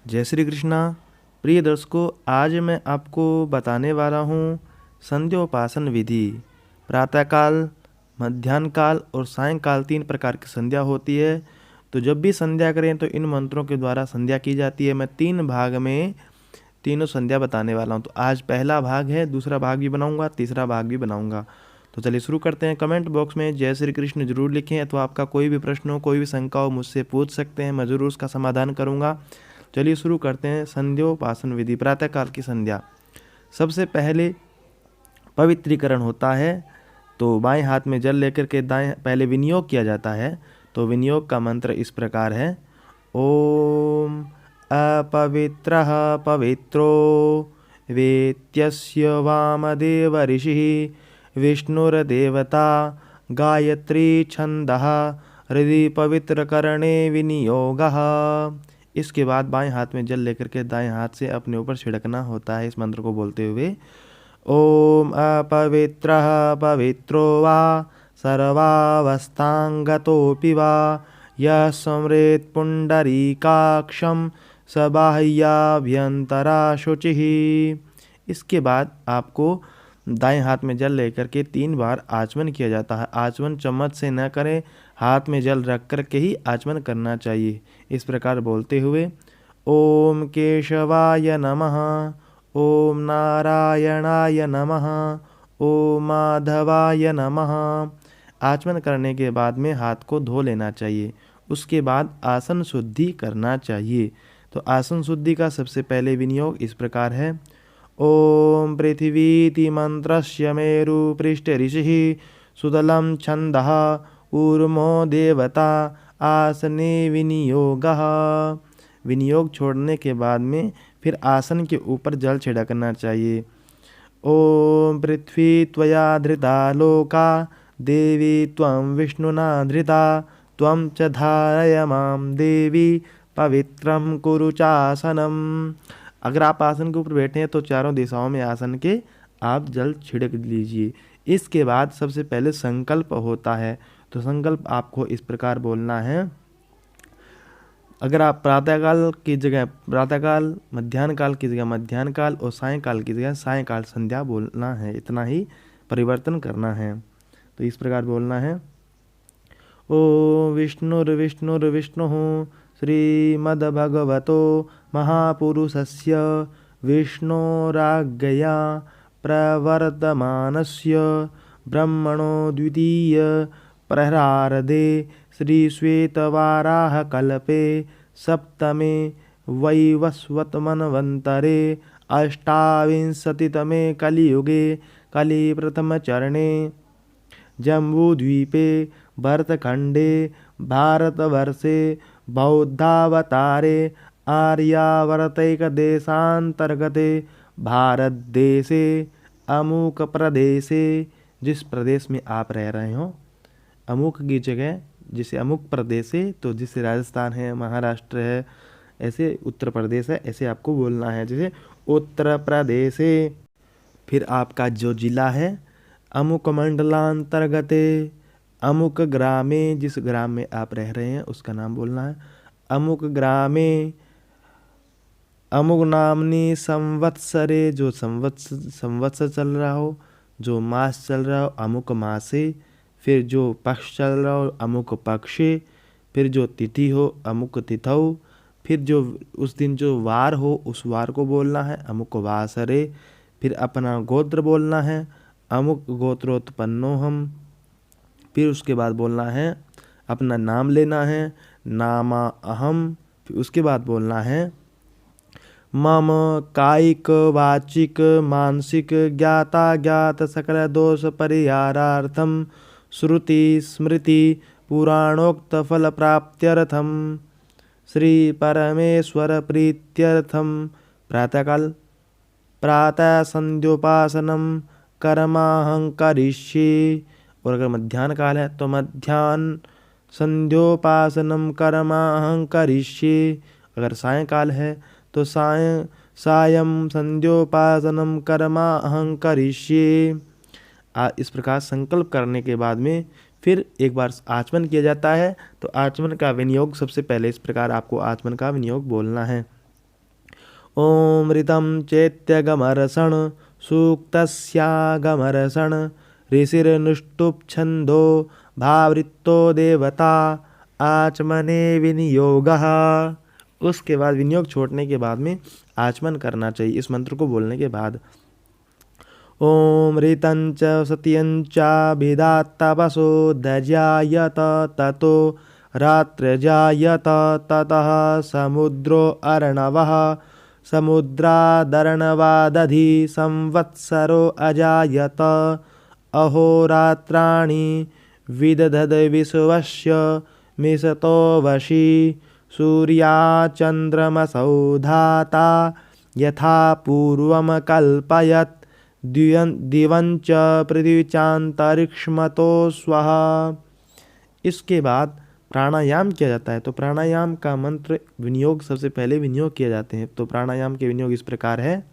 जय श्री कृष्णा। प्रिय दर्शकों, आज मैं आपको बताने वाला हूँ संध्योपासन विधि। प्रातःकाल, मध्याह्न काल और सायंकाल 3 प्रकार की संध्या होती है। तो जब भी संध्या करें तो इन मंत्रों के द्वारा संध्या की जाती है। मैं 3 भाग में तीनों संध्या बताने वाला हूँ। तो आज पहला भाग है, दूसरा भाग भी बनाऊंगा, तीसरा भाग भी बनाऊंगा। तो चलिए शुरू करते हैं। कमेंट बॉक्स में जय श्री कृष्ण जरूर लिखें, अथवा आपका कोई भी प्रश्न हो, कोई भी शंका हो, मुझसे पूछ सकते हैं, मैं ज़रूर उसका समाधान करूंगा। चलिए शुरू करते हैं। संध्योपासन विधि, प्रातःकाल की संध्या। सबसे पहले पवित्रीकरण होता है। तो बाएं हाथ में जल लेकर के दाएं पहले विनियोग किया जाता है। तो विनियोग का मंत्र इस प्रकार है। ओम अपवित्रः पवित्रो वेत्यस्य वामदेव ऋषिः विष्णुर्देवता गायत्री छंदः हृदि पवित्रकरणे विनियोगः। इसके बाद बाएं हाथ में जल लेकर के दाएं हाथ से अपने ऊपर छिड़कना होता है इस मंत्र को बोलते हुए। ओम अपवित्रः पवित्रो वा सर्वावस्थांगतोऽपि वा यः स्मरेत् पुंडरीकाक्षं स बाह्याभ्यंतरा शुचिः। इसके बाद आपको दाएं हाथ में जल लेकर के 3 बार आचमन किया जाता है। आचमन चम्मच से न करें, हाथ में जल रख कर के ही आचमन करना चाहिए। इस प्रकार बोलते हुए ओम केशवाय नमः, ओम नारायणाय नमः, ओम माधवाय नमः। आचमन करने के बाद में हाथ को धो लेना चाहिए। उसके बाद आसन शुद्धि करना चाहिए। तो आसन शुद्धि का सबसे पहले विनियोग इस प्रकार है। ओम पृथिवीति मंत्रस्य मेरु पृष्ठ ऋषिः सुतलं छंदः ऊर्मो देवता आसने विनियोगः। विनियोग छोड़ने के बाद में फिर आसन के ऊपर जल छिड़कना चाहिए। ओम पृथ्वी त्वया धृता लोका देवी त्वं विष्णुना धृता त्वं च धारय मां देवी पवित्रं कुरु चासनम। अगर आप आसन के ऊपर बैठे हैं तो चारों दिशाओं में आसन के आप जल छिड़क लीजिए। इसके बाद सबसे पहले संकल्प होता है। तो संकल्प आपको इस प्रकार बोलना है। अगर आप प्रातःकाल की जगह प्रातःकाल, मध्याह्न काल की जगह मध्याह्न काल और सायंकाल की जगह सायंकाल संध्या बोलना है। इतना ही परिवर्तन करना है। तो इस प्रकार बोलना है। ओ विष्णुर्विष्णुर्विष्णुः श्रीमद्भगवतो महापुरुषस्य विष्णोराज्ञया प्रवर्तमानस्य ब्रह्मणो द्वितीय प्रहरार्धे श्रीश्वेतवाराहकल्पे सप्तमे वैवस्वतमन्वन्तरे अष्टाविंशतितमे कलियुगे कलिप्रथमचरणे जम्बूद्वीपे भरतखण्डे भारतवर्षे बौद्धावतारे आर्यावर्तैकदेशान्तर्गते भारतदेशे अमुक प्रदेशे, जिस प्रदेश में आप रह रहे हो, अमुक की जगह जिसे अमुक प्रदेश है, तो जिसे राजस्थान है, महाराष्ट्र है, ऐसे उत्तर प्रदेश है, ऐसे आपको बोलना है। जैसे उत्तर प्रदेश है। फिर आपका जो जिला है, अमुक मंडलांतर्गते अमुक ग्रामे, जिस ग्राम में आप रह रहे हैं उसका नाम बोलना है। अमुक ग्रामे अमुक नामनी संवत्सरे, जो संवत्सर चल रहा हो, जो मास चल रहा हो अमुक मासे। फिर जो पक्ष चल रहा हो अमुक पक्षे। फिर जो तिथि हो अमुक तिथौ। फिर जो उस दिन जो वार हो उस वार को बोलना है अमुक वासरे। फिर अपना गोत्र बोलना है अमुक गोत्रोत्पन्नो हम। फिर उसके बाद बोलना है अपना नाम लेना है नामा अहम। फिर उसके बाद बोलना है मम कायिक वाचिक मानसिक ज्ञाता ज्ञात सकल दोष परिहारार्थम श्रुति स्मृति पुराणोक्त फल प्राप्त्यर्थम श्री परमेश्वर प्रीत्यर्थम प्रातःकाल प्रातः संध्योपासनम कर्माहं करिष्ये। और अगर मध्याह्न काल है तो मध्याह्न संध्योपासनम कर्माहं करिष्ये। अगर सायंकाल है तो सायं संध्योपासनम कर्माहं करिष्ये। इस प्रकार संकल्प करने के बाद में फिर एक बार आचमन किया जाता है। तो आचमन का विनियोग सबसे पहले इस प्रकार आपको आचमन का विनियोग बोलना है। ॐ ऋतं चेत्यगमर्षण सूक्तस्यागमर्षण ऋषिर्नुष्टुप् छन्दो भावृत्तो देवता आचमने विनियोगः। उसके बाद विनियोग छोड़ने के बाद में आचमन करना चाहिए इस मंत्र को बोलने के बाद। ॐ ऋतं च सत्यं च भिदात्तपसो दजायत ततो रात्रजायत ततः समुद्रो अर्णवः समुद्रादर्णवादधि संवत्सरो अजायत अहोरात्राणि विदधद विश्वस्य मिषतो वशी सूर्याचन्द्रमसौ धाता यथा पूर्वं कल्पयत् दिवंच पृथ्वीचान्तरिक्षमतो स्वः। इसके बाद प्राणायाम किया जाता है। तो प्राणायाम का मंत्र विनियोग सबसे पहले विनियोग किए जाते हैं। तो प्राणायाम के विनियोग इस प्रकार है।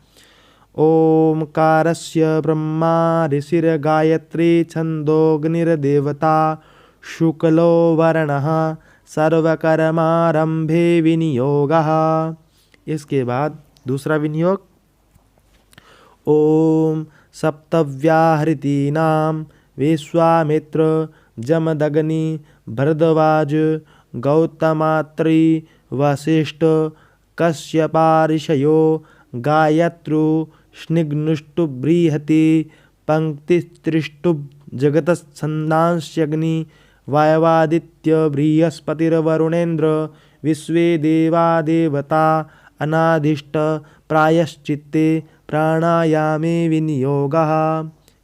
ओमकारस्य ब्रह्मा ऋषिर्गायत्री छन्दोऽग्निर्देवता शुक्लो वर्णः सर्वकर्मारंभे विनियोगः। इसके बाद दूसरा विनियोग। ओम सप्तव्याहृतीनां विश्वामित्र जमदग्नि भरद्वाज गौतमात्रि वसिष्ठ कश्यपाऋषयो गायत्रु स्निग्नुष्टुबृहति पंक्तिस्त्रिष्टुब् जगतच्छन्दांस्यग्नि वायवादित्य बृहस्पतिर्वरुणेन्द्र विश्वे देवा देवता अनादिष्ट प्रायश्चित्ते प्राणायामे विनियोगः।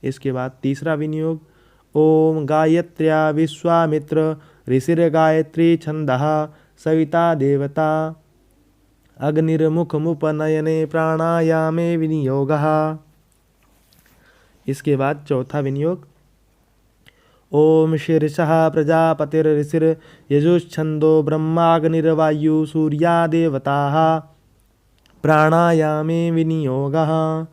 इसके बाद तीसरा विनियोग। ओम गायत्र्या विश्वामित्र ऋषिर्गायत्री छन्दः सविता देवता अग्निर्मुखमुपनयने प्राणायामे विनियोगः। इसके बाद चौथा विनियोग। ओम शीर्षः प्रजापतिर्ऋषिर्यजुश्छन्दो ब्रह्माग्निर्वायु सूर्या देवताः प्राणायामे विनियोगः।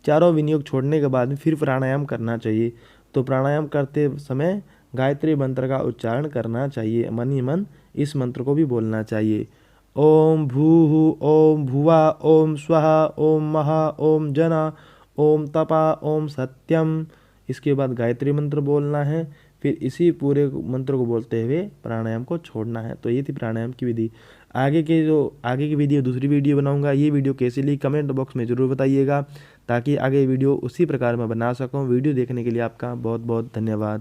चारों विनियोग छोड़ने के बाद फिर प्राणायाम करना चाहिए। तो प्राणायाम करते समय गायत्री मंत्र का उच्चारण करना चाहिए। मन ही मन इस मंत्र को भी बोलना चाहिए। ओम भूः ओम भुवा ओम स्वः ओम महा ओम जना ओम तपा ओम सत्यम। इसके बाद गायत्री मंत्र बोलना है। फिर इसी पूरे मंत्र को बोलते हुए प्राणायाम को छोड़ना है। तो ये थी प्राणायाम की विधि। आगे की वीडियो दूसरी वीडियो बनाऊंगा। ये वीडियो कैसी लगी कमेंट बॉक्स में ज़रूर बताइएगा, ताकि आगे वीडियो उसी प्रकार मैं बना सकूं। वीडियो देखने के लिए आपका बहुत बहुत धन्यवाद।